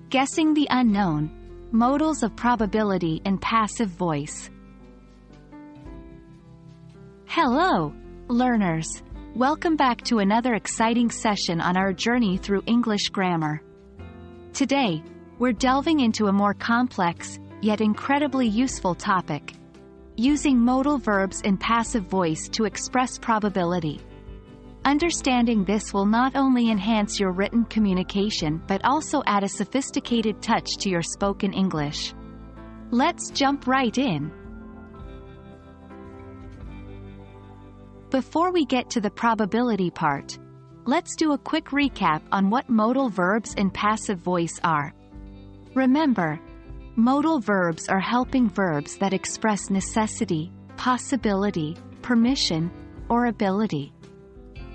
Guessing the unknown. Modals of probability in passive voice. Hello, learners. Welcome back to another exciting session on our journey through English grammar. Today, we're delving into a more complex, yet incredibly useful topic: using modal verbs in passive voice to express probability. Understanding this will not only enhance your written communication but also add a sophisticated touch to your spoken English. Let's jump right in. Before we get to the probability part, let's do a quick recap on what modal verbs in passive voice are. Remember, modal verbs are helping verbs that express necessity, possibility, permission, or ability.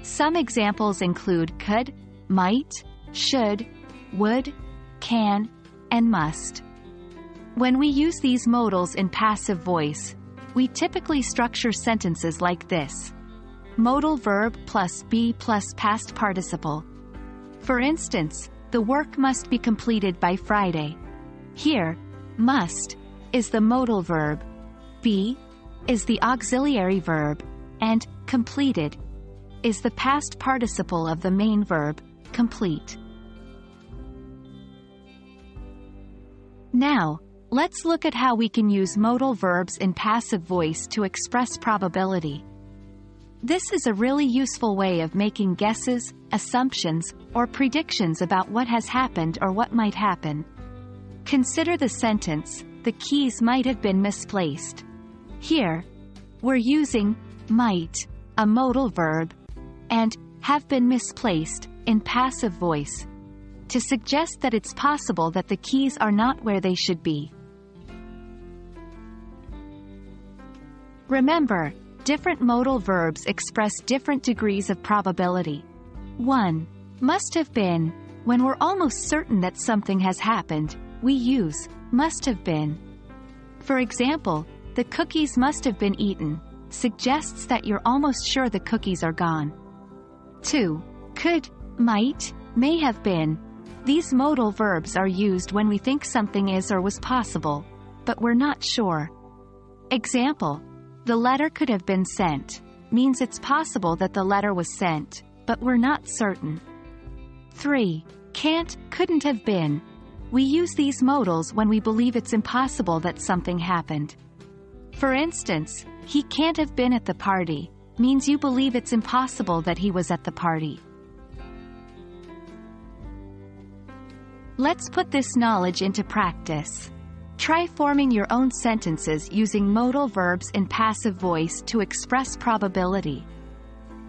Some examples include could, might, should, would, can, and must. When we use these modals in passive voice, we typically structure sentences like this: modal verb plus be plus past participle. For instance, the work must be completed by Friday. Here, must is the modal verb, be is the auxiliary verb, and completed is the past participle of the main verb, complete. Now, let's look at how we can use modal verbs in passive voice to express probability. This is a really useful way of making guesses, assumptions, or predictions about what has happened or what might happen. Consider the sentence, "The keys might have been misplaced." Here, we're using might, a modal verb, and have been misplaced in passive voice to suggest that it's possible that the keys are not where they should be. Remember, different modal verbs express different degrees of probability. 1. Must have been. When we're almost certain that something has happened, we use must have been. For example, the cookies must have been eaten suggests that you're almost sure the cookies are gone. 2. Could, might, may have been. These modal verbs are used when we think something is or was possible, but we're not sure. Example: the letter could have been sent means it's possible that the letter was sent, but we're not certain. 3. Can't, couldn't have been. We use these modals when we believe it's impossible that something happened. For instance, he can't have been at the party means you believe it's impossible that he was at the party. Let's put this knowledge into practice. Try forming your own sentences using modal verbs in passive voice to express probability.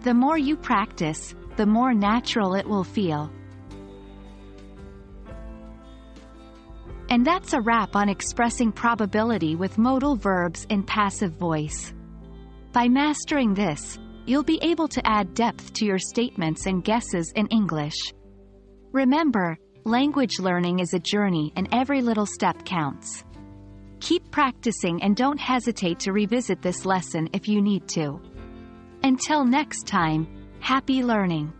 The more you practice, the more natural it will feel. And that's a wrap on expressing probability with modal verbs in passive voice. By mastering this, you'll be able to add depth to your statements and guesses in English. Remember, language learning is a journey and every little step counts. Keep practicing and don't hesitate to revisit this lesson if you need to. Until next time, happy learning!